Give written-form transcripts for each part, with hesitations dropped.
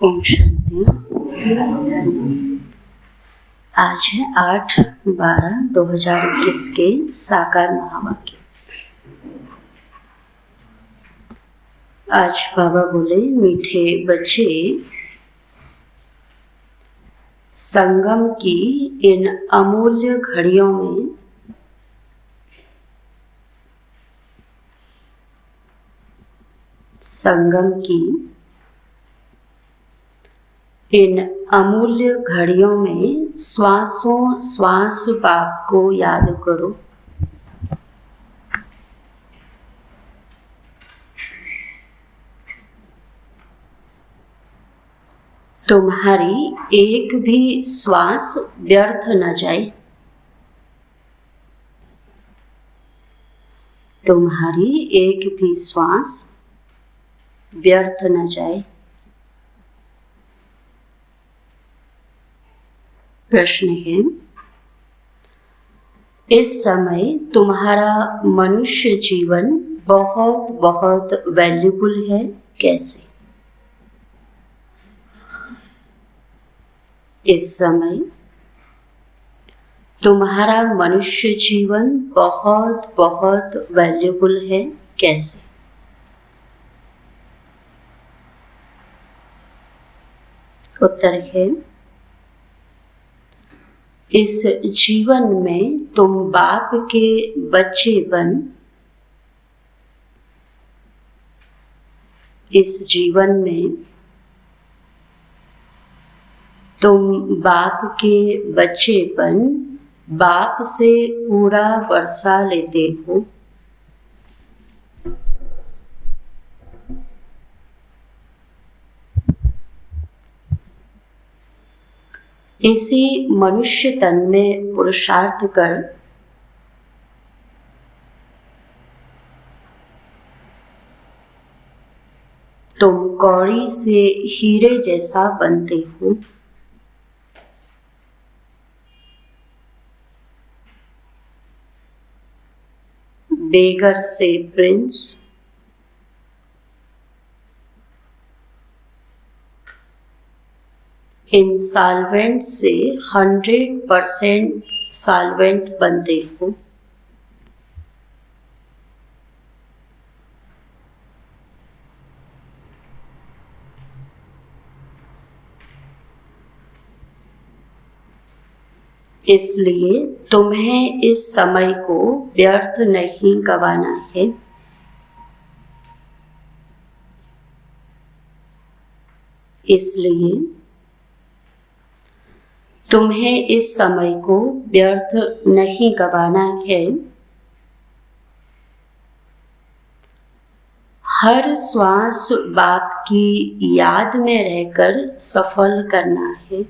ओम शांति। आज है 8/12/2021 के साकार महावाक्य। आज बाबा बोले, मीठे बच्चे, संगम की इन अमूल्य घड़ियों में संगम की इन अमूल्य घड़ियों में श्वासों श्वास बाप को याद करो। तुम्हारी एक भी श्वास व्यर्थ न जाए। तुम्हारी एक भी श्वास व्यर्थ न जाए। प्रश्न है, इस समय तुम्हारा मनुष्य जीवन बहुत बहुत वैल्यूबल है, कैसे? इस समय तुम्हारा मनुष्य जीवन बहुत बहुत वैल्यूबल है, कैसे? उत्तर है, इस जीवन में तुम बाप के बच्चे बन, इस जीवन में तुम बाप के बच्चे बन बाप से पूरा वर्षा लेते हो। इसी मनुष्य तन में पुरुषार्थ कर तुम कौड़ी से हीरे जैसा बनते हो। बेगर से प्रिंस, इंसॉल्वेंट से 100% सॉल्वेंट बनते हो। इसलिए तुम्हें इस समय को व्यर्थ नहीं गंवाना है। इसलिए तुम्हें इस समय को व्यर्थ नहीं गंवाना है। हर श्वास बाप की याद में रहकर सफल करना है।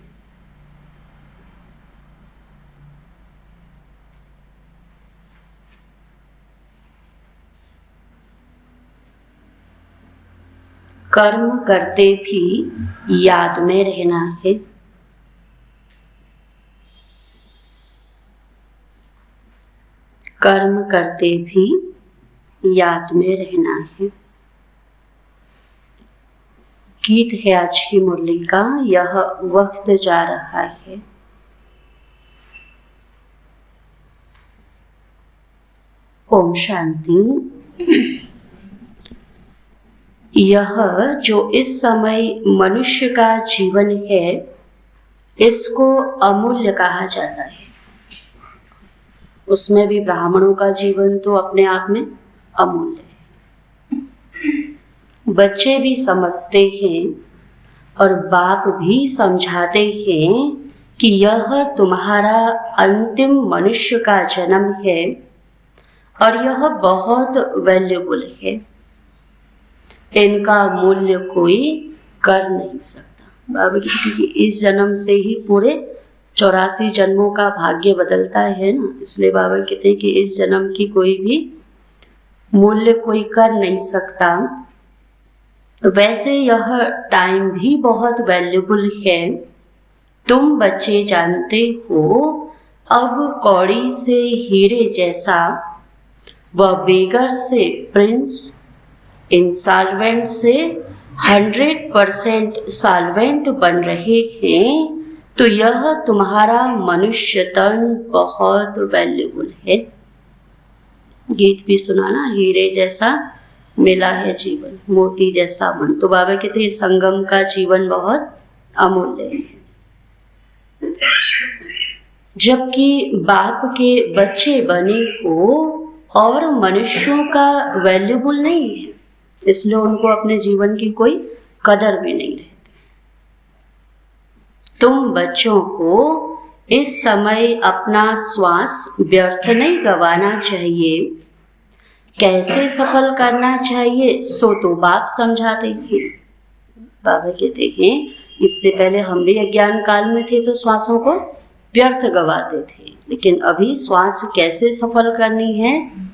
कर्म करते भी याद में रहना है। कर्म करते भी याद में रहना है। गीत है आज की मुरली का, यह वक्त जा रहा है। ओम शांति। यह जो इस समय मनुष्य का जीवन है, इसको अमूल्य कहा जाता है। उसमें भी ब्राह्मणों का जीवन तो अपने आप में अमूल्य है। बच्चे भी समझते हैं और बाप भी समझाते हैं कि यह तुम्हारा अंतिम मनुष्य का जन्म है और यह बहुत वैल्यूबल है। इनका मूल्य कोई कर नहीं सकता। बाबा की, क्योंकि इस जन्म से ही पूरे 84 जन्मों का भाग्य बदलता है ना, इसलिए बाबा कहते हैं कि इस जन्म की कोई भी मूल्य कोई कर नहीं सकता। वैसे यह टाइम भी बहुत वैल्यूबल है। तुम बच्चे जानते हो, अब कौड़ी से हीरे जैसा व बेगर से प्रिंस, इंसॉल्वेंट से 100% सॉल्वेंट बन रहे हैं, तो यह तुम्हारा मनुष्य तन बहुत वैल्यूबल है। गीत भी सुना ना, हीरे जैसा मिला है जीवन, मोती जैसा मन। तो बाबा कहते हैं संगम का जीवन बहुत अमूल्य है। जबकि बाप के बच्चे बने हो और मनुष्यों का वैल्यूबल नहीं है, इसलिए उनको अपने जीवन की कोई कदर भी नहीं रहती। तुम बच्चों को इस समय अपना श्वास व्यर्थ नहीं गंवाना चाहिए। कैसे सफल करना चाहिए सो तो बाप समझाते हैं। बाबा कहते हैं इससे पहले हम भी अज्ञान काल में थे तो श्वासों को व्यर्थ गवाते थे, लेकिन अभी श्वास कैसे सफल करनी है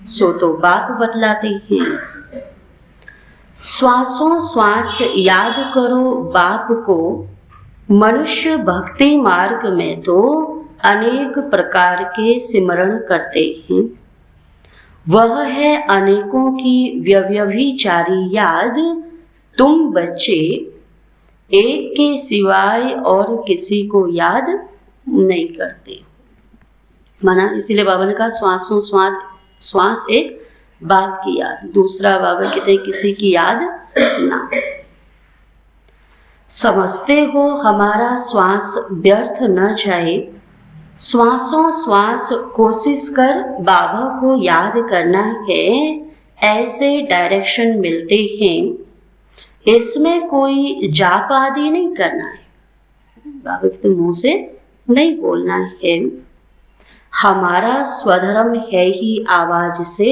सो तो बाप बतलाते हैं। श्वासों श्वास याद करो बाप को। मनुष्य भक्ति मार्ग में तो अनेक प्रकार के सिमरण करते हैं। वह है अनेकों की व्यभिचारी याद। तुम बच्चे एक के सिवाय और किसी को याद नहीं करते। माना इसीलिए बाबा ने कहा श्वासों श्वास एक बाप की याद, दूसरा बाबा कहते हैं किसी की याद ना। समझते हो हमारा श्वास व्यर्थ न जाए। श्वासों श्वास कोशिश कर बाबा को याद करना है। ऐसे डायरेक्शन मिलते हैं, इसमें कोई जाप आदि नहीं करना है। बाबा के मुंह से नहीं बोलना है। हमारा स्वधर्म है ही आवाज से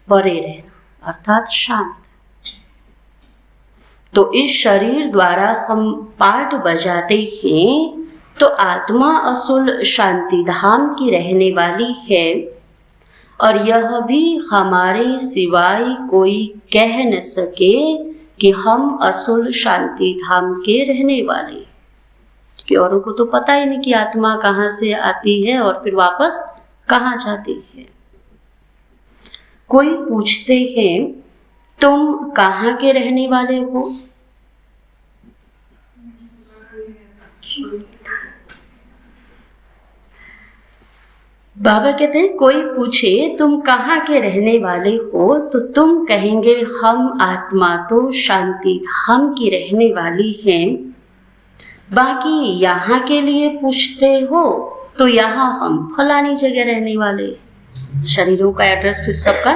परे रहना, अर्थात शांत। तो इस शरीर द्वारा हम पाठ बजाते हैं तो आत्मा असुल शांति धाम की रहने वाली है, और यह भी हमारे सिवाय कोई कह न सके कि हम असुल शांति धाम के रहने वाले। कि औरों को तो पता ही नहीं कि आत्मा कहाँ से आती है और फिर वापस कहाँ जाती है। कोई पूछते हैं तुम कहाँ के रहने वाले हो? बाबा कहते हैं कोई पूछे तुम कहाँ के रहने वाले हो तो तुम कहेंगे हम आत्मा तो शांति धाम की रहने वाली हैं। बाकी यहाँ के लिए पूछते हो तो यहाँ हम फलानी जगह रहने वाले। शरीरों का एड्रेस फिर सबका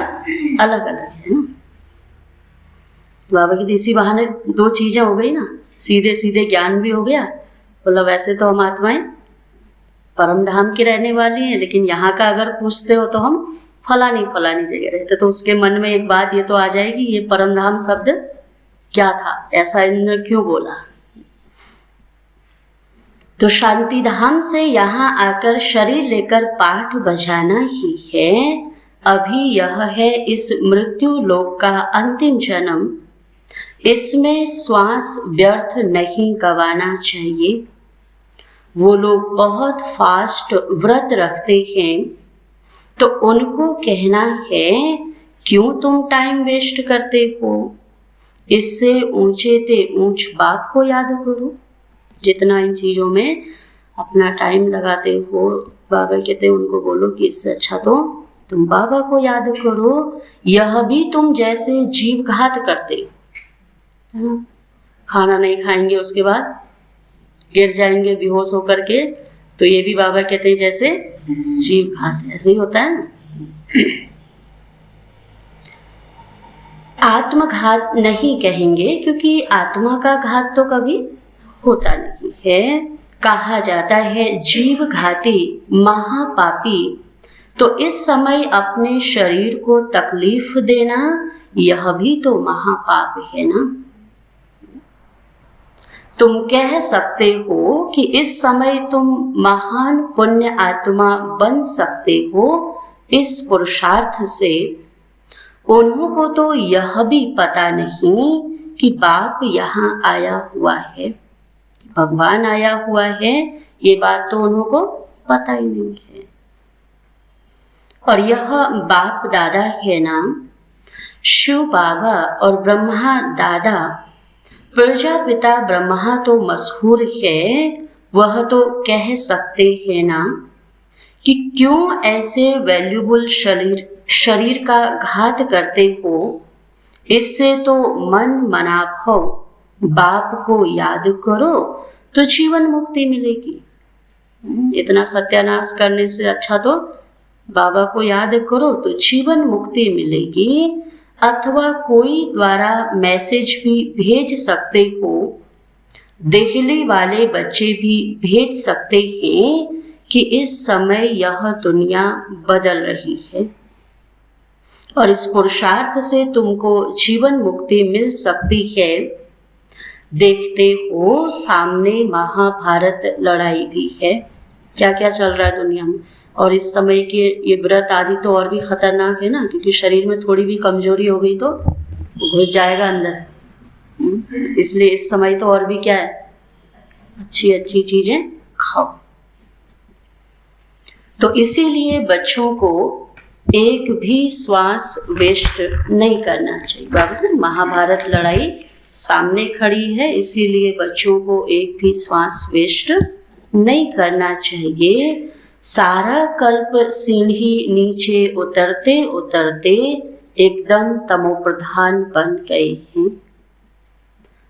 अलग अलग है ना। बाबा की इसी बहाने दो चीजें हो गई ना, सीधे सीधे ज्ञान भी हो गया। बोला वैसे तो हम आत्माएं परम धाम की रहने वाली हैं, लेकिन यहाँ का अगर पूछते हो तो हम फलानी जगह रहते। तो उसके मन में एक बात ये तो आ जाएगी ये परम धाम शब्द क्या था, ऐसा इन्होंने क्यों बोला। तो शांति धाम से यहाँ आकर शरीर लेकर पाठ बजाना ही है। अभी यह है इस मृत्यु लोक का अंतिम जन्म। इसमें श्वास व्यर्थ नहीं गंवाना चाहिए। वो लोग बहुत फास्ट व्रत रखते हैं तो उनको कहना है क्यों तुम टाइम वेस्ट करते हो। इससे ऊंचे ते ऊंच बाप को याद करो। जितना इन चीज़ों में अपना टाइम लगाते हो, बाबा कहते हैं उनको बोलो कि इससे अच्छा तो तुम बाबा को याद करो। यह भी तुम जैसे जीव घात करते है ना, खाना नहीं खाएंगे उसके बाद गिर जाएंगे बेहोश होकर के, तो ये भी बाबा कहते हैं जैसे जीव घात है। ऐसे ही होता है ना। आत्मघात नहीं कहेंगे क्योंकि आत्मा का घात तो कभी होता नहीं है। कहा जाता है जीव घाती महापापी। तो इस समय अपने शरीर को तकलीफ देना यह भी तो महापाप है ना। तुम कह सकते हो कि इस समय तुम महान पुण्य आत्मा बन सकते हो इस पुरुषार्थ से। उन्हों को तो यह भी पता नहीं कि बाप यहाँ आया हुआ है, भगवान आया हुआ है, ये बात तो उन्हों को पता ही नहीं है। और यह बाप दादा है ना, शिव बाबा और ब्रह्मा दादा प्रजापिता ब्रह्मा तो मशहूर है, वह तो कह सकते हैं ना कि क्यों ऐसे वैल्यूबल शरीर का घात करते हो। इससे तो मन मना भो, बाप को याद करो तो जीवन मुक्ति मिलेगी। इतना सत्यानाश करने से अच्छा तो बाबा को याद करो तो जीवन मुक्ति मिलेगी। अथवा कोई द्वारा मैसेज भी भेज सकते हो, देहली वाले बच्चे भी भेज सकते हैं कि इस समय यह दुनिया बदल रही है और इस पुरुषार्थ से तुमको जीवन मुक्ति मिल सकती है। देखते हो सामने महाभारत लड़ाई भी है, क्या क्या चल रहा है दुनिया में। और इस समय के ये व्रत आदि तो और भी खतरनाक है ना, क्योंकि शरीर में थोड़ी भी कमजोरी हो गई तो घुस जाएगा अंदर। इसलिए इस समय तो और भी क्या है, अच्छी अच्छी चीजें खाओ। तो इसीलिए बच्चों को एक भी श्वास वेस्ट नहीं करना चाहिए। बाबा महाभारत लड़ाई सामने खड़ी है, इसीलिए बच्चों को एक भी श्वास वेस्ट नहीं करना चाहिए। सारा कल्प सीढ़ी नीचे उतरते उतरते एकदम तमोप्रधान बन गए हैं।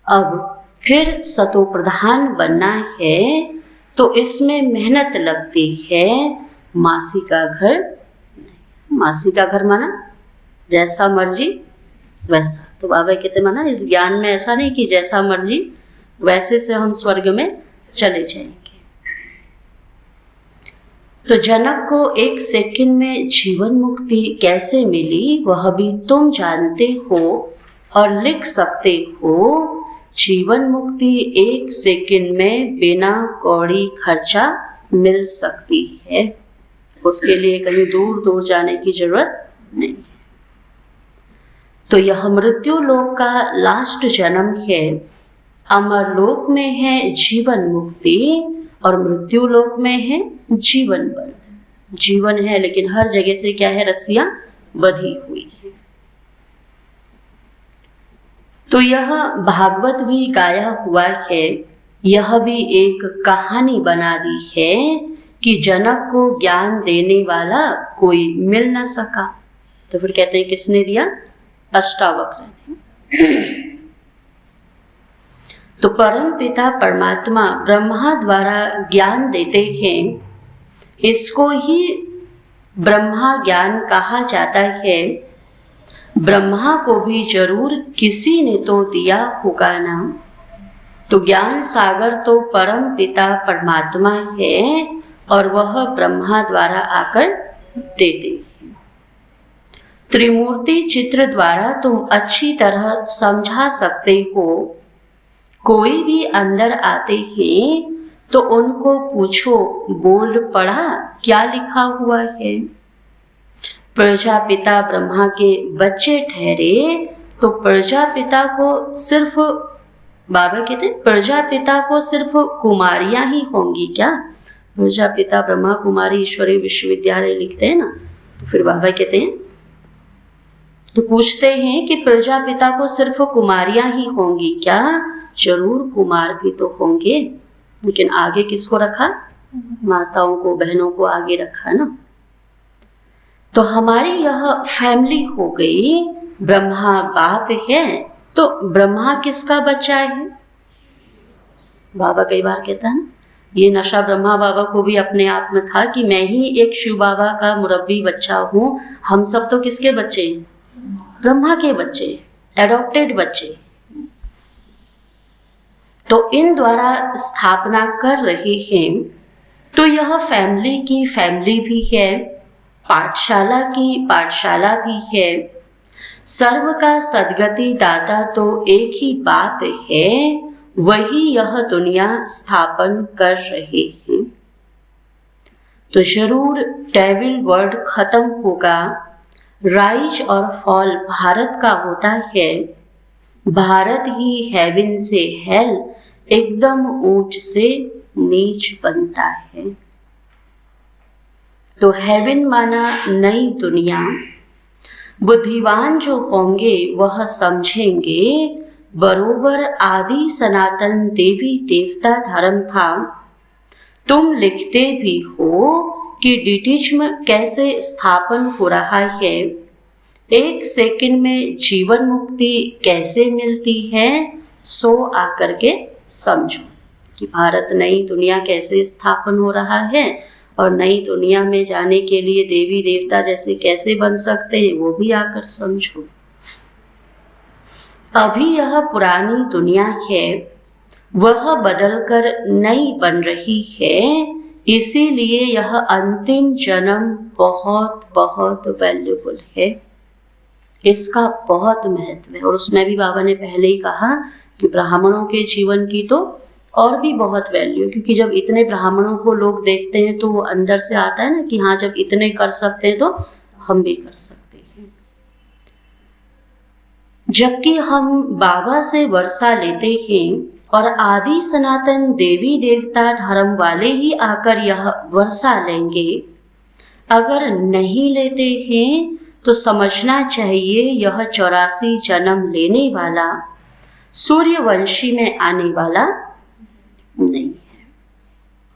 अब फिर सतोप्रधान बनना है तो इसमें मेहनत लगती है। मासी का घर, मासी का घर माना जैसा मर्जी वैसा। तो बाबा कहते माना इस ज्ञान में ऐसा नहीं कि जैसा मर्जी वैसे से हम स्वर्ग में चले जाएंगे। तो जनक को 1 सेकंड में जीवन मुक्ति कैसे मिली वह भी तुम जानते हो और लिख सकते हो। जीवन मुक्ति 1 सेकंड में बिना कौड़ी खर्चा मिल सकती है, उसके लिए कहीं दूर दूर जाने की जरूरत नहीं है। तो यह मृत्यु लोक का लास्ट जन्म है। अमर लोक में है जीवन मुक्ति और मृत्यु लोक में है जीवन बंध। जीवन है लेकिन हर जगह से क्या है, रस्सियां बंधी हुई है। तो यह भागवत भी गाया हुआ है, यह भी एक कहानी बना दी है कि जनक को ज्ञान देने वाला कोई मिल न सका। तो फिर कहते हैं किसने दिया, अष्टावक्र ने। तो परम पिता परमात्मा ब्रह्मा द्वारा ज्ञान देते हैं, इसको ही ब्रह्मा ज्ञान कहा जाता है। ब्रह्मा को भी जरूर किसी ने तो दिया होगा ना। तो ज्ञान सागर तो परम पिता परमात्मा है और वह ब्रह्मा द्वारा आकर देते हैं। त्रिमूर्ति चित्र द्वारा तुम अच्छी तरह समझा सकते हो। कोई भी अंदर आते हैं तो उनको पूछो बोर्ड पढ़ा क्या लिखा हुआ है। प्रजापिता ब्रह्मा के बच्चे ठहरे तो प्रजापिता को सिर्फ, बाबा कहते हैं प्रजापिता को सिर्फ कुमारियां ही होंगी क्या। प्रजापिता ब्रह्मा कुमारी ईश्वरी विश्वविद्यालय लिखते हैं ना, तो फिर बाबा कहते हैं, तो पूछते हैं कि प्रजापिता को सिर्फ कुमारियां ही होंगी क्या। जरूर कुमार भी तो होंगे, लेकिन आगे किसको रखा, माताओं को, बहनों को आगे रखा ना। तो हमारी यह फैमिली हो गई। ब्रह्मा बाप है तो ब्रह्मा किसका बच्चा है। बाबा कई बार कहता है ना, ये नशा ब्रह्मा बाबा को भी अपने आप में था कि मैं ही एक शिव बाबा का मुरब्बी बच्चा हूँ। हम सब तो किसके बच्चे, ब्रह्मा के बच्चे, एडॉप्टेड बच्चे। तो इन द्वारा स्थापना कर रहे हैं। तो यह फैमिली की फैमिली भी है, पाठशाला की पाठशाला भी है। सर्व का सदगति दाता तो एक ही बाप है, वही यह दुनिया स्थापन कर रहे हैं। तो जरूर डेविल वर्ड खत्म होगा। राइज और फॉल भारत का होता है। भारत ही हेवन से हेल, एकदम ऊंच से नीच बनता है। तो हेवन माना नई दुनिया। बुद्धिवान जो होंगे वह समझेंगे बरोबर आदि सनातन देवी देवता धर्म था। तुम लिखते भी हो कि डिटिज्म कैसे स्थापन हो रहा है, 1 सेकंड में जीवन मुक्ति कैसे मिलती है, सो आकर के समझो कि भारत नई दुनिया कैसे स्थापन हो रहा है और नई दुनिया में जाने के लिए देवी देवता जैसे कैसे बन सकते हैं, वो भी आकर समझो। अभी यह पुरानी दुनिया है, वह बदलकर नई बन रही है, इसीलिए यह अंतिम जन्म बहुत बहुत वैल्यूबल है, इसका बहुत महत्व है। और उसमें भी बाबा ने पहले ही कहा कि ब्राह्मणों के जीवन की तो और भी बहुत वैल्यू है, क्योंकि जब इतने ब्राह्मणों को लोग देखते हैं तो वो अंदर से आता है ना कि हाँ, जब इतने कर सकते हैं तो हम भी कर सकते हैं। जबकि हम बाबा से वर्षा लेते हैं और आदि सनातन देवी देवता धर्म वाले ही आकर यह वर्षा लेंगे, अगर नहीं लेते हैं तो समझना चाहिए यह 84 जन्म लेने वाला सूर्यवंशी में आने वाला नहीं है,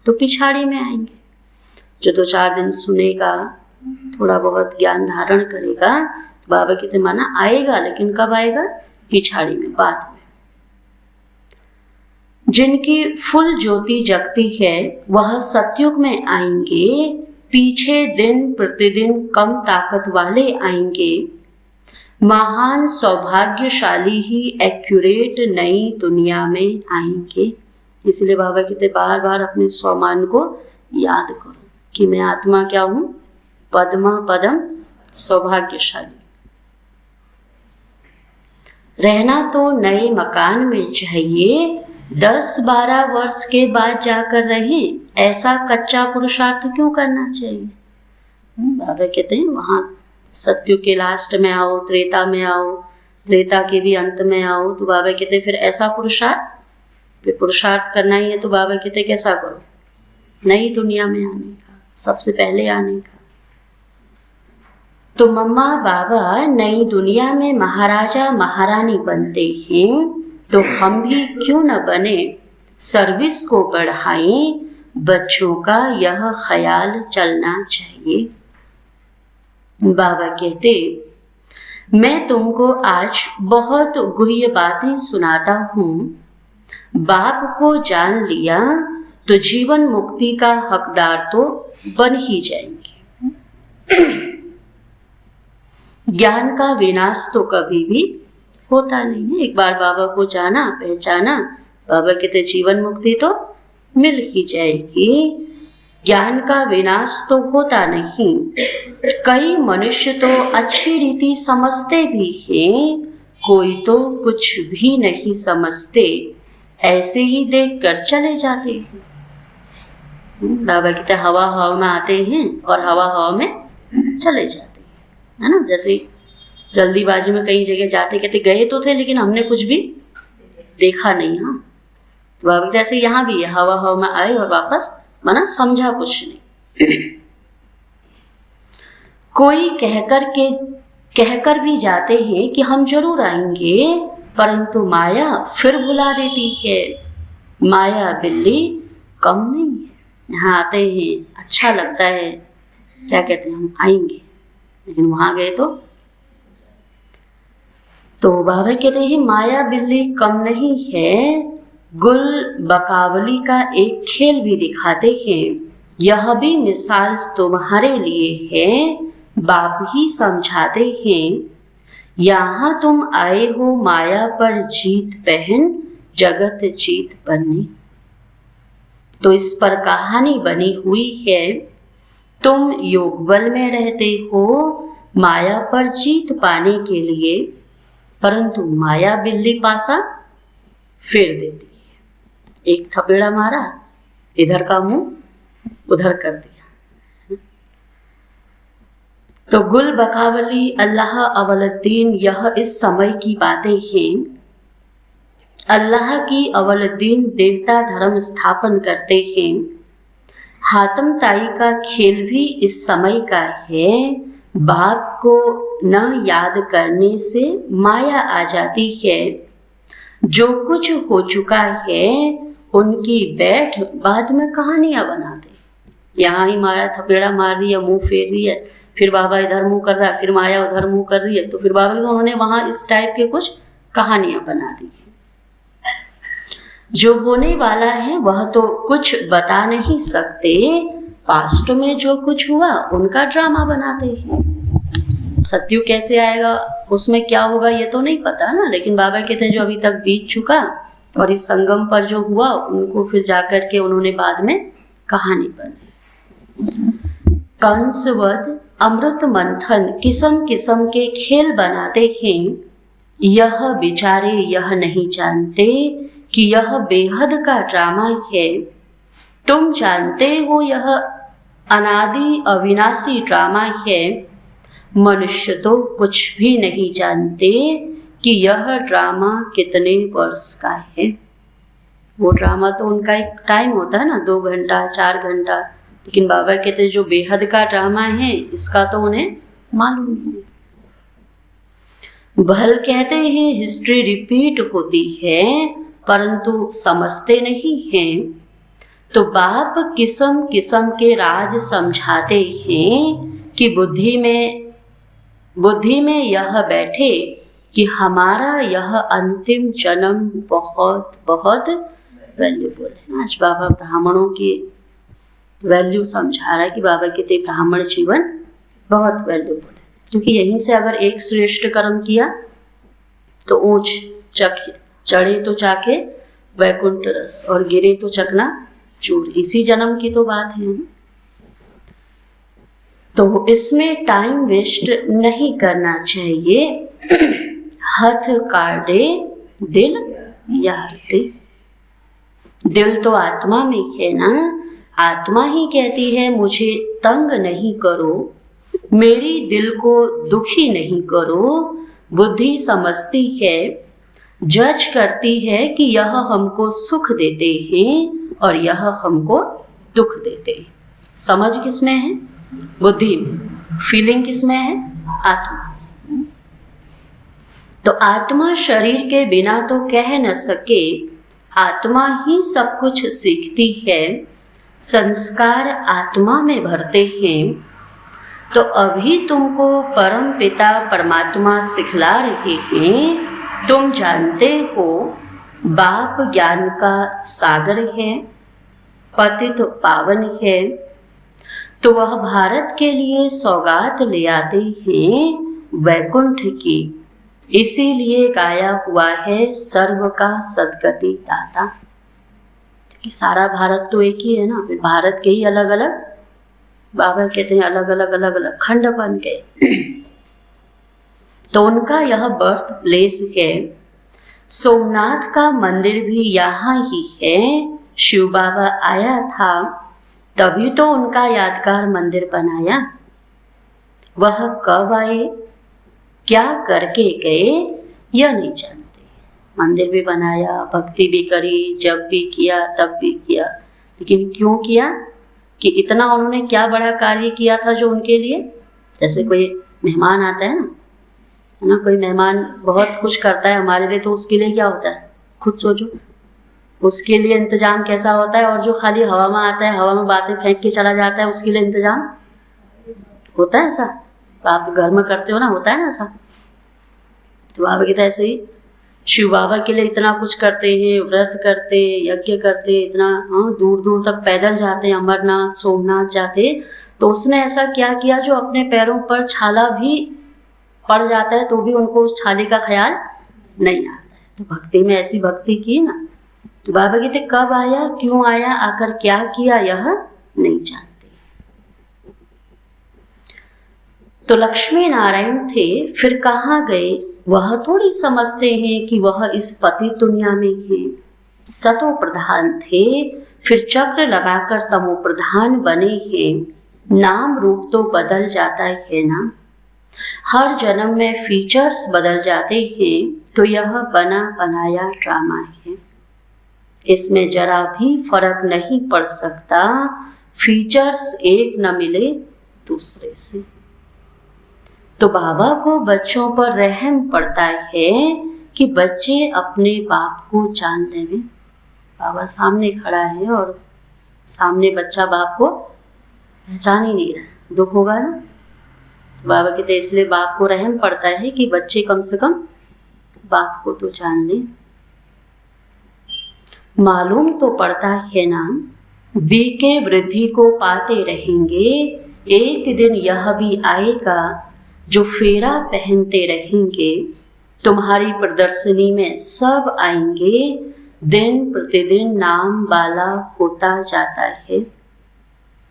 तो पिछाड़ी में आएंगे। जो 2-4 दिन सुनेगा, थोड़ा बहुत ज्ञान धारण करेगा, बाबा की माना आएगा, लेकिन कब आएगा? पिछाड़ी में, बाद में। जिनकी फुल ज्योति जगती है वह सतयुग में आएंगे, पीछे दिन प्रतिदिन कम ताकत वाले आएंगे। महान सौभाग्यशाली ही एक्यूरेट नई दुनिया में आएंगे। इसलिए बाबा कहते बार बार अपने स्वमान को याद करो कि मैं आत्मा क्या हूं? पद्मा पदम सौभाग्यशाली। रहना तो नए मकान में चाहिए, 10-12 वर्ष के बाद जाकर रहे, ऐसा कच्चा पुरुषार्थ क्यों करना चाहिए? बाबा कहते हैं वहां सत्युग के लास्ट में आओ, त्रेता में आओ, त्रेता के भी अंत में आओ, तो बाबा कहते फिर ऐसा पुरुषार्थ करना ही है, तो बाबा कहते कैसा करो? नई दुनिया में आने का, सबसे पहले आने का। तो मम्मा बाबा नई दुनिया में महाराजा महारानी बनते हैं, तो हम भी क्यों न बने, सर्विस को बढ़ाएं, बच्चों का यह ख्याल चलना चाहिए। बाबा कहते मैं तुमको आज बहुत गुह्य बातें सुनाता हूँ। बाप को जान लिया तो जीवन मुक्ति का हकदार तो बन ही जाएंगे। ज्ञान का विनाश तो कभी भी होता नहीं है। एक बार बाबा को जाना, पहचाना, बाबा कहते जीवन मुक्ति तो मिल ही जाएगी। ज्ञान का विनाश तो होता नहीं। कई मनुष्य तो अच्छी रीति समझते भी हैं, कोई तो कुछ भी नहीं समझते, ऐसे ही देखकर चले जाते हैं। बाबा कहते हवा हवा में आते हैं और हवा हवा में चले जाते हैं, है ना। जैसे जल्दीबाजी में कई जगह जाते, कहते गए तो थे लेकिन हमने कुछ भी देखा नहीं। हाँ, बाबा कहते ऐसे यहाँ भी है, हवा हवा में आए और वापस माना समझा कुछ नहीं। कोई कहकर भी जाते हैं कि हम जरूर आएंगे, परंतु माया फिर बुला देती है। माया बिल्ली कम नहीं है, यहाँ आते हैं अच्छा लगता है, क्या कहते हैं हम आएंगे, लेकिन वहां गए तो बाबा कहते हैं माया बिल्ली कम नहीं है। गुल बकावली का एक खेल भी दिखाते हैं, यह भी मिसाल तुम्हारे लिए है, बाप ही समझाते हैं। यहाँ तुम आए हो माया पर जीत पहन, जगत जीत बनने। तो इस पर कहानी बनी हुई है। तुम योग बल में रहते हो माया पर जीत पाने के लिए, परंतु माया बिल्ली पासा फेर देती है। एक थपेड़ा मारा, इधर का मुंह उधर कर दिया। तो गुल बकावली अल्लाह अवलुद्दीन, यह इस समय की बातें हैं। अल्लाह की अवलुद्दीन देवता धर्म स्थापन करते हैं। हातम ताई का खेल भी इस समय का है। बाप को न याद करने से माया आ जाती है। जो कुछ हो चुका है उनकी बैठ बाद में कहानियां बनाते। यहाँ ही माया थपेड़ा मार रही है, मुंह फेर रही है, फिर बाबा इधर मुंह कर रहा है, फिर माया उधर मुंह कर रही है, तो फिर बाबा उन्होंने वहां इस टाइप के कुछ कहानियां बना दी है। जो होने वाला है वह तो कुछ बता नहीं सकते, पास्ट में जो कुछ हुआ उनका ड्रामा बनाते हैं। सत्युग कैसे आएगा, उसमें क्या होगा ये तो नहीं पता ना, लेकिन बाबा कहते हैं जो अभी तक बीत चुका और इस संगम पर जो हुआ उनको फिर जाकर के उन्होंने बाद में कहानी बनाई। कंसवध अमृत मंथन किस्म किस्म के खेल बनाते हैं, यह बेचारे यह नहीं जानते कि यह बेहद का ड्रामा है। तुम जानते हो यह अनादि अविनाशी ड्रामा है। मनुष्य तो कुछ भी नहीं जानते कि यह ड्रामा कितने वर्ष का है। वो ड्रामा तो उनका एक टाइम होता है ना, 2 घंटा 4 घंटा, लेकिन बाबा कहते जो बेहद का ड्रामा है इसका तो उन्हें मालूम नहीं। भल कहते हैं हिस्ट्री रिपीट होती है, परंतु समझते नहीं हैं। तो बाप किस्म किस्म के राज समझाते हैं कि बुद्धि में यह बैठे कि हमारा यह अंतिम जन्म बहुत बहुत वैल्यूबल है। आज बाबा ब्राह्मणों की वैल्यू समझा रहा है कि बाबा कहते ब्राह्मण जीवन बहुत वैल्यूबल है, क्योंकि यहीं से अगर एक श्रेष्ठ कर्म किया तो ऊंच चढ़े तो चाके वैकुंठ रस और गिरे तो चकना चूर, इसी जन्म की तो बात है। तो इसमें टाइम वेस्ट नहीं करना चाहिए। हथ काटे दिल यारते, दिल तो आत्मा में है ना, आत्मा ही कहती है मुझे तंग नहीं करो, मेरी दिल को दुखी नहीं करो। बुद्धि समझती है, जज करती है कि यह हमको सुख देते हैं और यह हमको दुख देते हैं। समझ किसमें है? बुद्धि में। फीलिंग किसमें है? आत्मा। तो आत्मा शरीर के बिना तो कह न सके, आत्मा ही सब कुछ सीखती है। संस्कार आत्मा में भरते हैं। तो अभी तुमको परम पिता परमात्मा सिखला रहे हैं। तुम जानते हो बाप ज्ञान का सागर है, पतित पावन है। तो वह भारत के लिए सौगात ले आते हैं वैकुंठ की। इसीलिए गाया हुआ है सर्व का सद्गति दाता। कि सारा भारत तो एक ही है ना, फिर भारत के ही अलग अलग बाबा कहते हैं अलग अलग खंड बन गए। तो उनका यह बर्थ प्लेस है। सोमनाथ का मंदिर भी यहाँ ही है। शिव बाबा आया था तभी तो उनका यादगार मंदिर बनाया। वह कब आए, क्या करके गए, यह नहीं जानते। मंदिर भी बनाया, भक्ति भी करी, जब भी किया तब भी किया, लेकिन क्यों किया? कि इतना उन्होंने क्या बड़ा कार्य किया था जो उनके लिए, जैसे कोई मेहमान आता है ना, कोई मेहमान बहुत कुछ करता है हमारे लिए, तो उसके लिए क्या होता है खुद सोचो, उसके लिए इंतजाम कैसा होता है। और जो खाली हवा में आता है, हवा में बातें फेंक के चला जाता है, उसके लिए इंतजाम होता है ऐसा? आप घर में करते हो ना, होता है ना ऐसा। तो बाबा कहता है ऐसे ही शिव बाबा के लिए इतना कुछ करते हैं, व्रत करते, यज्ञ करते, इतना दूर दूर तक पैदल जाते, अमरनाथ सोमनाथ जाते। तो उसने ऐसा क्या किया जो अपने पैरों पर छाला भी पड़ जाता है तो भी उनको उस छाले का ख्याल नहीं आता है। तो भक्ति में ऐसी भक्ति की ना। तो बाबा कहते कब आया, क्यों आया, आकर क्या किया, यह नहीं जानते। तो लक्ष्मी नारायण थे, फिर कहाँ गए वह थोड़ी समझते हैं कि वह इस पति दुनिया में हैं। सतो प्रधान थे, फिर चक्र लगाकर तमो प्रधान बने हैं। नाम रूप तो बदल जाता है ना, हर जन्म में फीचर्स बदल जाते हैं। तो यह बना बनाया ड्रामा है, इसमें जरा भी फर्क नहीं पड़ सकता। फीचर्स एक न मिले दूसरे से। तो बाबा को बच्चों पर रहम पड़ता है कि बच्चे अपने बाप को जानने में, बाबा सामने खड़ा है और सामने बच्चा बाप को पहचान ही नहीं रहा, दुख होगा ना। बाबा कहते इसलिए बाप को रहम पड़ता है कि बच्चे कम से कम बाप को तो जान ले। मालूम तो पड़ता है ना, बीके वृद्धि को पाते रहेंगे, एक दिन यह भी आएगा जो फेरा पहनते रहेंगे। तुम्हारी प्रदर्शनी में सब आएंगे, दिन प्रतिदिन नाम वाला होता जाता है।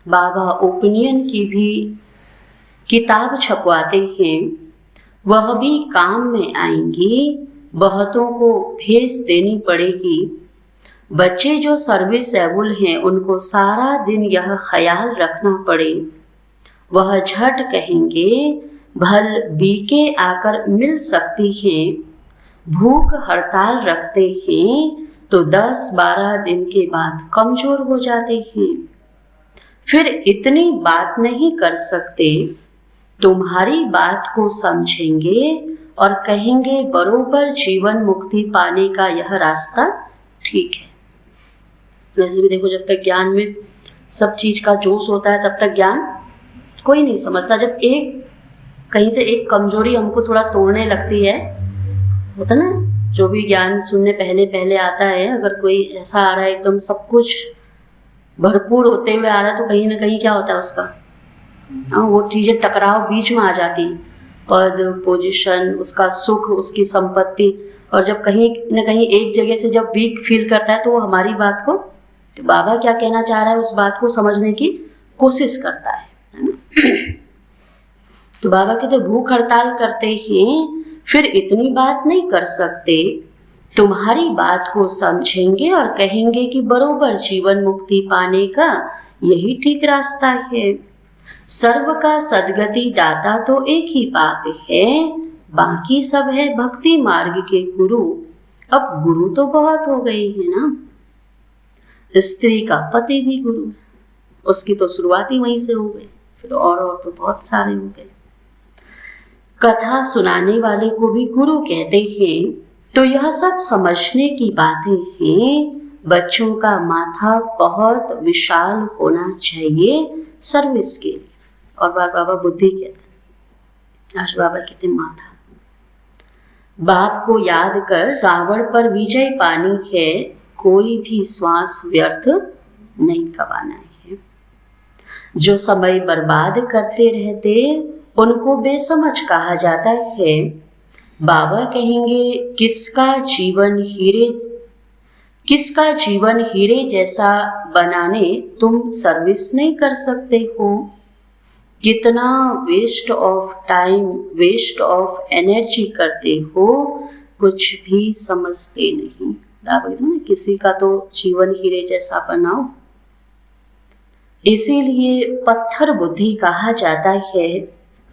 बाबा ओपिनियन की भी किताब छपवाते हैं, वह भी काम में आएंगी, बहुतों को भेज देनी पड़ेगी। बच्चे जो सर्विसेबल हैं उनको सारा दिन यह ख्याल रखना पड़े, वह झट कहेंगे भल बीके आकर मिल सकती हैं। भूख हड़ताल रखते हैं तो 10-12 दिन के बाद कमजोर हो जाते हैं, फिर इतनी बात नहीं कर सकते। तुम्हारी बात को समझेंगे और कहेंगे बरोबर जीवन मुक्ति पाने का यह रास्ता ठीक है। वैसे भी देखो, जब तक ज्ञान में सब चीज का जोश होता है तब तक ज्ञान कोई नहीं समझता। जब एक कहीं से एक कमजोरी हमको थोड़ा तोड़ने लगती है, होता ना, जो भी ज्ञान सुनने पहले पहले आता है, अगर कोई ऐसा आ रहा है एकदम सब कुछ भरपूर होते हुए आ रहा है तो कहीं ना कहीं क्या होता है उसका, वो चीजें टकराव बीच में आ जाती, पद, पोजीशन, उसका सुख, उसकी संपत्ति। और जब कहीं न कहीं एक जगह से जब वीक फील करता है तो वो हमारी बात को, बाबा क्या कहना चाह रहा है उस बात को समझने की कोशिश करता है ना। तो बाबा कहते भूख हड़ताल करते हैं, फिर इतनी बात नहीं कर सकते। तुम्हारी बात को समझेंगे और कहेंगे कि बरोबर जीवन मुक्ति पाने का यही ठीक रास्ता है। सर्व का सदगति दाता तो एक ही बाप है, बाकी सब है भक्ति मार्ग के गुरु। अब गुरु तो बहुत हो गए हैं ना, स्त्री का पति भी गुरु है, उसकी तो शुरुआत ही वहीं से हो गई, फिर और तो बहुत सारे हो गए। कथा सुनाने वाले को भी गुरु कहते हैं। तो यह सब समझने की बातें हैं। बच्चों का माथा बहुत विशाल होना चाहिए सर्विस के लिए। और बार बाबा बुद्धि कहते हैं, आज बाबा कहते हैं माथा। बाप को याद कर रावण पर विजय पानी है, कोई भी श्वास व्यर्थ नहीं गवाना है। जो समय बर्बाद करते रहते उनको बेसमझ कहा जाता है। बाबा कहेंगे किसका जीवन हीरे जैसा बनाने तुम सर्विस नहीं कर सकते हो। कितना waste of time, waste of energy करते हो, कुछ भी समझते नहीं। बाबा कहते हैं किसी का तो जीवन हीरे जैसा बनाओ। इसीलिए पत्थर बुद्धि कहा जाता है।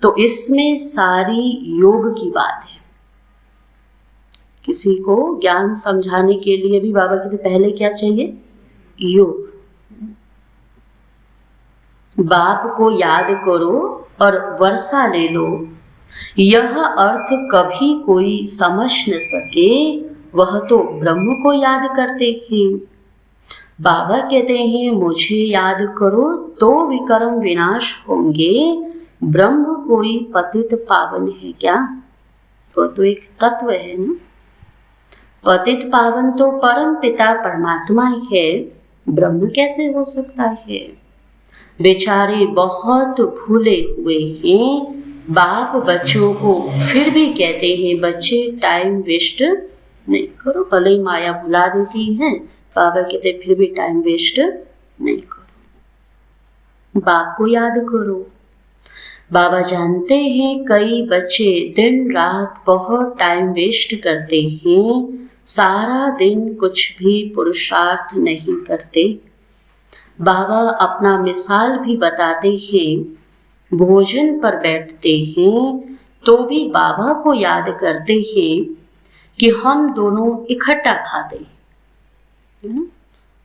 तो इसमें सारी योग की बात है। किसी को ज्ञान समझाने के लिए भी बाबा कहते पहले क्या चाहिए, योग। बाप को याद करो और वर्षा ले लो, यह अर्थ कभी कोई समझ न सके, वह तो ब्रह्म को याद करते हैं। बाबा कहते हैं मुझे याद करो तो विकर्म विनाश होंगे। ब्रह्म कोई पतित पावन है क्या? वो तो एक तत्व है ना। पतित पावन तो परम पिता परमात्मा ही है, ब्रह्म कैसे हो सकता है? बेचारे बहुत भूले हुए हैं। बाप बच्चों को फिर भी कहते हैं बच्चे टाइम वेस्ट नहीं करो। भले ही माया भुला देती है, बाबा कहते फिर भी टाइम वेस्ट नहीं करो, बाप को याद करो। बाबा जानते हैं कई बच्चे दिन रात बहुत टाइम वेस्ट करते हैं, सारा दिन कुछ भी पुरुषार्थ नहीं करते। बाबा अपना मिसाल भी बताते हैं। भोजन पर बैठते हैं तो भी बाबा को याद करते हैं कि हम दोनों इकट्ठा खाते हैं।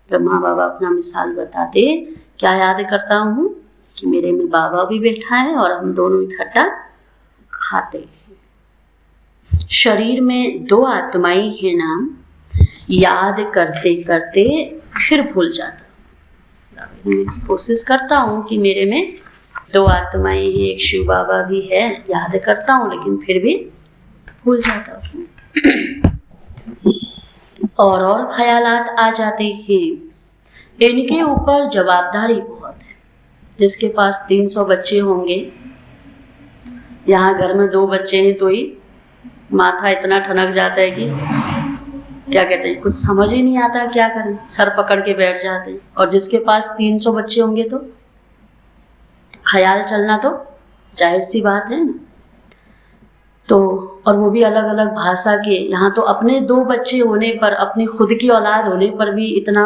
ब्रह्मा बाबा अपना मिसाल बताते, क्या याद करता हूँ कि मेरे में बाबा भी बैठा है और हम दोनों इकट्ठा खाते हैं। शरीर में दो आत्माएं हैं ना, याद करते करते फिर भूल जाता। मैं कोशिश करता हूँ कि मेरे में दो आत्माएं हैं, एक शिव बाबा भी है, याद करता हूँ लेकिन फिर भी भूल जाता हूँ। और ख्यालात आ जाते हैं। इनके ऊपर जवाबदारी बहुत है। जिसके पास 300 बच्चे होंगे, यहाँ घर में 2 बच्चे हैं तो ही माथा इतना ठनक जाता है कि क्या कहते हैं, कुछ समझ ही नहीं आता क्या करें, सर पकड़ के बैठ जाते हैं। और जिसके पास 300 बच्चे होंगे तो ख्याल चलना तो जाहिर सी बात है ना। तो और वो भी अलग अलग भाषा के। यहाँ तो अपने 2 बच्चे होने पर, अपनी खुद की औलाद होने पर भी इतना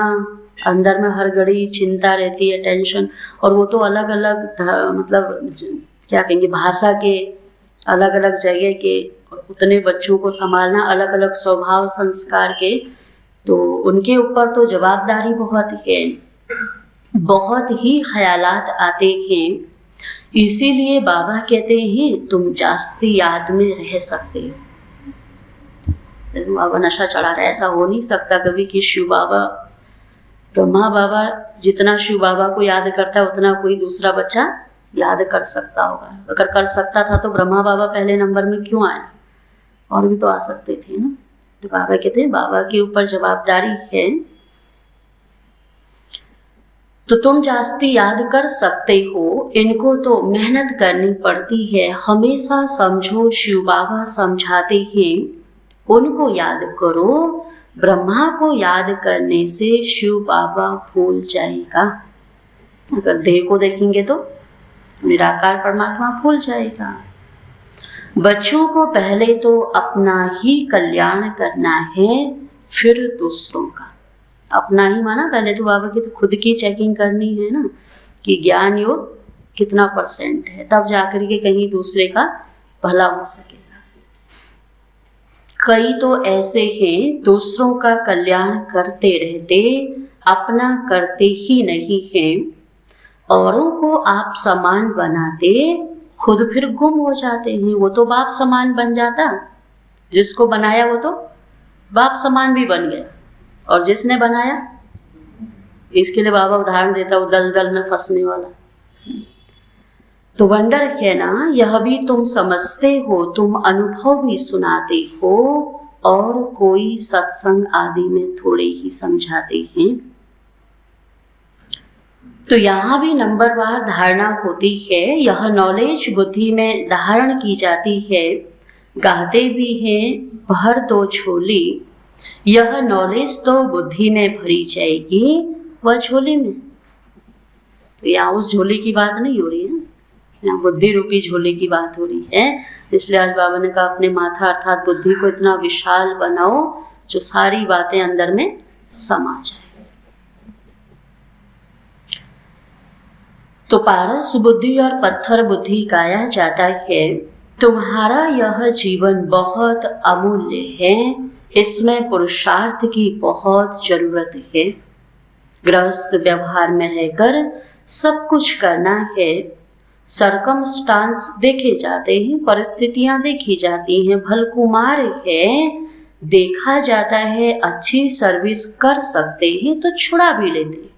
अंदर में हर घड़ी चिंता रहती है, टेंशन। और वो तो अलग अलग मतलब क्या कहेंगे, भाषा के, अलग अलग जगह के, उतने बच्चों को संभालना, अलग अलग स्वभाव संस्कार के, तो उनके ऊपर तो जवाबदारी बहुत है, बहुत ही ख्यालात आते हैं। इसीलिए बाबा कहते हैं तुम जास्ती याद में रह सकते हो। बाबा नशा चढ़ा रहा है, ऐसा हो नहीं सकता कभी कि शिव बाबा, ब्रह्मा बाबा जितना शिव बाबा को याद करता है उतना कोई दूसरा बच्चा याद कर सकता होगा। अगर कर सकता था तो ब्रह्मा बाबा पहले नंबर में क्यों आया, और भी तो आ सकते थे ना। तो बाबा कहते हैं बाबा के ऊपर जवाबदारी है, तो तुम जास्ती याद कर सकते हो। इनको तो मेहनत करनी पड़ती है। हमेशा समझो शिव बाबा समझाते हैं उनको याद करो। ब्रह्मा को याद करने से शिव बाबा भूल जाएगा। अगर देह को देखेंगे तो निराकार परमात्मा भूल जाएगा। बच्चों को पहले तो अपना ही कल्याण करना है, फिर दूसरों का। अपना ही माना, पहले तो बाबा की तो खुद की चेकिंग करनी है ना कि ज्ञान योग कितना % है, तब जाकर के कहीं दूसरे का भला हो सकेगा। कई तो ऐसे हैं दूसरों का कल्याण करते रहते, अपना करते ही नहीं हैं। औरों को आप समान बनाते, खुद फिर गुम हो जाते हैं। वो तो बाप समान बन जाता, जिसको बनाया वो तो बाप समान भी बन गया, और जिसने बनाया, इसके लिए बाबा उदाहरण देता वो दलदल में फंसने वाला। तो वंडर है ना, यह भी तुम समझते हो, तुम अनुभव भी सुनाते हो, और कोई सत्संग आदि में थोड़े ही समझाते हैं। तो यहाँ भी नंबरवार धारणा होती है। यह नॉलेज बुद्धि में धारण की जाती है। गाते भी हैं भर दो झोली, यह नॉलेज तो बुद्धि में भरी जाएगी वह झोली में। तो यहाँ उस झोली की बात नहीं हो रही है, यहाँ बुद्धि रूपी झोली की बात हो रही है। इसलिए आज बाबा ने कहा अपने माथा अर्थात बुद्धि को इतना विशाल बनाओ जो सारी बातें अंदर में समा जाए। तो पारस बुद्धि और पत्थर बुद्धि गाया जाता है। तुम्हारा यह जीवन बहुत अमूल्य है, इसमें पुरुषार्थ की बहुत जरूरत है। गृहस्थ व्यवहार में रहकर सब कुछ करना है। सरकमस्टांस देखे जाते हैं, परिस्थितियां देखी जाती हैं, भलकुमार है, देखा जाता है, अच्छी सर्विस कर सकते हैं तो छुड़ा भी लेते हैं।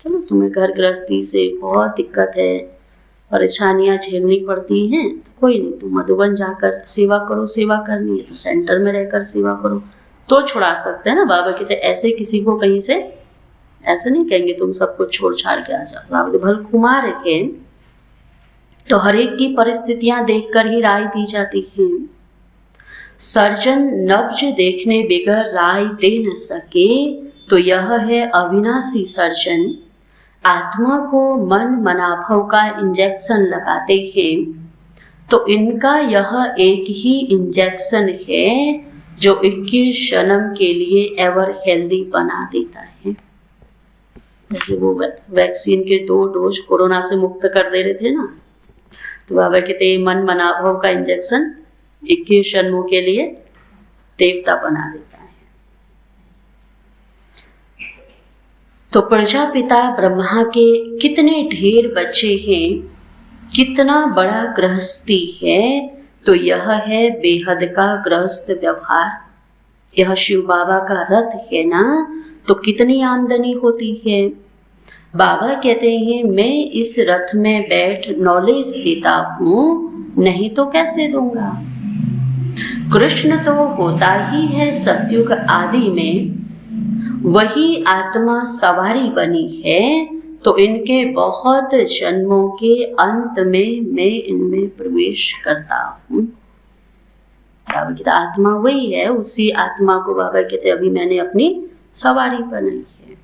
चलो तुम्हें घर गृहस्थी से बहुत दिक्कत है, परेशानियां झेलनी पड़ती हैं, तो कोई नहीं, तुम मधुबन जाकर सेवा करो। सेवा करनी है तो सेंटर में रहकर सेवा करो, तो छुड़ा सकते हैं ना। बाबा कहते ऐसे किसी को कहीं से ऐसे नहीं कहेंगे तुम सब कुछ छोड़ छाड़ के आ जाओ। बाबा भल कुमार है, तो हर एक की परिस्थितियां देखकर ही राय दी जाती है। सर्जन नब्ज देखने बिगर राय दे न सके, तो यह है अविनाशी सर्जन। आत्मा को मन मनाभव का इंजेक्शन लगाते हैं, तो इनका यह एक ही इंजेक्शन है जो 21 जन्म के लिए एवर हेल्दी बना देता है। जैसे वो वैक्सीन के 2 डोज कोरोना से मुक्त कर दे रहे थे ना, तो बाबा कहते मन मनाभव का इंजेक्शन 21 जन्मों के लिए देवता बना देता है। तो प्रजापिता ब्रह्मा के कितने ढेर बच्चे हैं, कितना बड़ा गृहस्थी है, तो यह है बेहद का ग्रस्त व्यवहार। यह शिव बाबा का रथ है ना, तो कितनी आमदनी होती है। बाबा कहते हैं मैं इस रथ में बैठ नॉलेज देता हूँ, नहीं तो कैसे दूंगा। कृष्ण तो होता ही है सतयुग आदि में, वही आत्मा सवारी बनी है, तो इनके बहुत जन्मों के अंत में मैं इनमें प्रवेश करता हूँ। बाबा कहते आत्मा वही है, उसी आत्मा को बाबा कहते अभी मैंने अपनी सवारी बनाई है,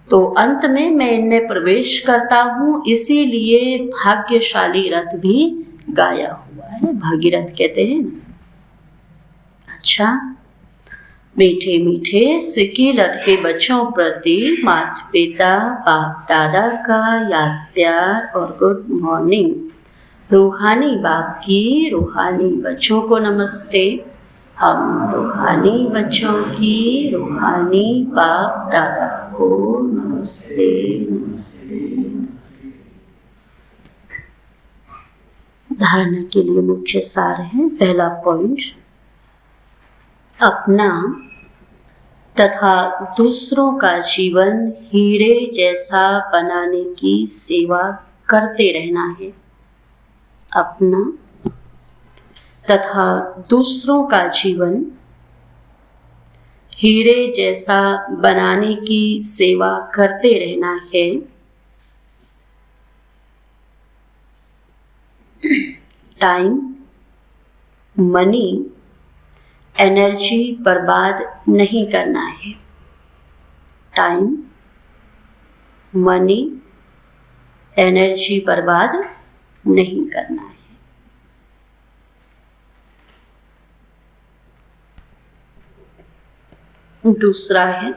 तो अंत में मैं इनमें प्रवेश करता हूँ। इसीलिए भाग्यशाली रथ भी गाया हुआ है, भागीरथ कहते हैं। अच्छा, मीठे मीठे सिक्की लगे बच्चों प्रति माता पिता बाप दादा का याद प्यार और गुड मॉर्निंग। रूहानी बाप की रूहानी बच्चों को नमस्ते। हम रूहानी बच्चों की रूहानी बाप दादा को नमस्ते नमस्ते नमस्ते। धारणा के लिए मुख्य सार है। पहला पॉइंट, अपना तथा दूसरों का जीवन हीरे जैसा बनाने की सेवा करते रहना है। अपना तथा दूसरों का जीवन हीरे जैसा बनाने की सेवा करते रहना है। टाइम, मनी, एनर्जी बर्बाद नहीं करना है। टाइम, मनी, एनर्जी बर्बाद नहीं करना है। दूसरा है,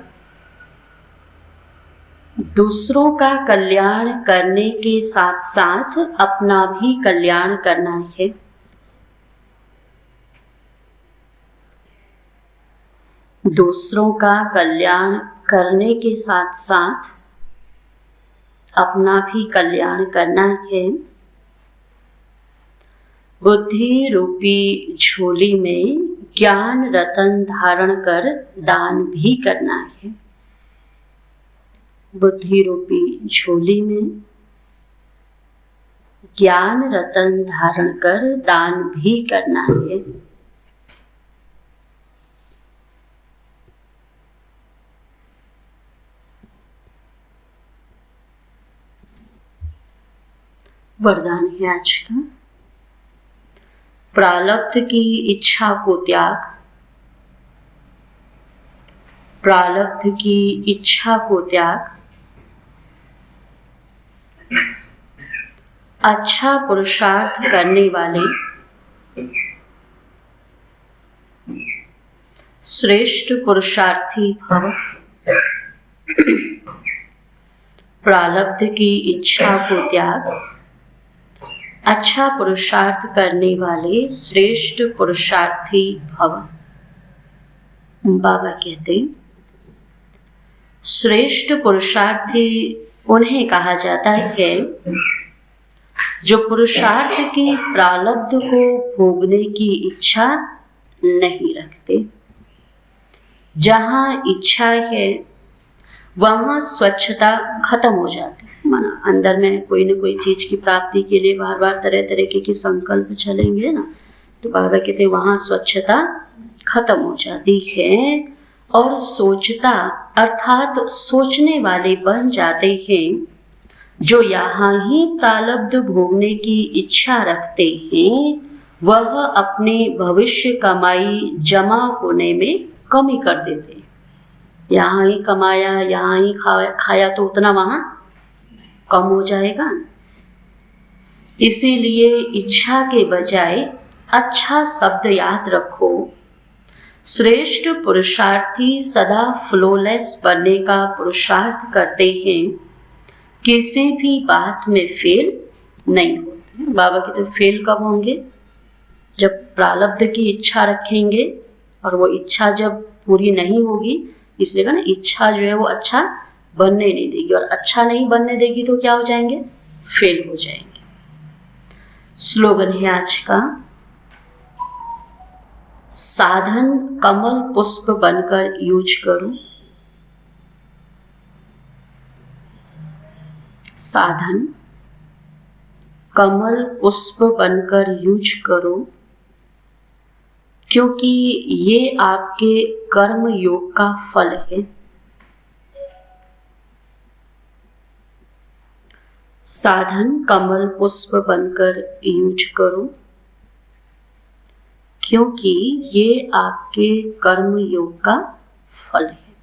दूसरों का कल्याण करने के साथ साथ अपना भी कल्याण करना है। दूसरों का कल्याण करने के साथ साथ अपना भी कल्याण करना है। बुद्धि रूपी झोली में ज्ञान रतन धारण कर दान भी करना है। बुद्धि रूपी झोली में ज्ञान रतन धारण कर दान भी करना है। वरदान है आज का, प्रारब्ध की इच्छा को त्याग। प्रारब्ध की इच्छा को त्याग। अच्छा पुरुषार्थ करने वाले श्रेष्ठ पुरुषार्थी भव। प्रारब्ध की इच्छा को त्याग। अच्छा पुरुषार्थ करने वाले श्रेष्ठ पुरुषार्थी भव। बाबा कहते श्रेष्ठ पुरुषार्थी उन्हें कहा जाता है जो पुरुषार्थ की प्रारब्ध को भोगने की इच्छा नहीं रखते। जहाँ इच्छा है वहाँ स्वच्छता खत्म हो जाती है। माना अंदर में कोई न कोई चीज की प्राप्ति के लिए बार बार तरह तरह के संकल्प चलेंगे ना, तो बाबा कहते वहाँ स्वच्छता खत्म हो जाती है और सोचता अर्थात सोचने वाले बन जाते हैं। जो यहाँ ही प्रारब्ध भोगने की इच्छा रखते हैं वह अपने भविष्य कमाई जमा होने में कमी कर देते हैं। यहाँ ही कमाया, यहाँ ही खाया तो उतना वहाँ कम हो जाएगा। इसीलिए इच्छा के बजाय अच्छा शब्द याद रखो। श्रेष्ठ पुरुषार्थी सदा फ्लोलेस बनने का पुरुषार्थ करते हैं, किसी भी बात में फेल नहीं होते। बाबा कहते फेल कब होंगे? जब प्रारब्ध की इच्छा रखेंगे और वो इच्छा जब पूरी नहीं होगी, इसलिए ना इच्छा जो है वो अच्छा बनने नहीं देगी, और अच्छा नहीं बनने देगी तो क्या हो जाएंगे? फेल हो जाएंगे। स्लोगन है आज का, साधन कमल पुष्प बनकर यूज करो। साधन कमल पुष्प बनकर यूज करो, क्योंकि ये आपके कर्म योग का फल है। साधन कमल पुष्प बनकर यूज करो, क्योंकि ये आपके कर्म योग का फल है।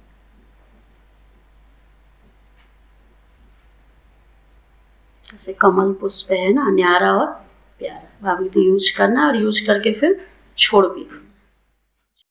जैसे कमल पुष्प है ना, न्यारा और प्यारा, भाभी तो यूज करना और यूज करके फिर छोड़ भी देना।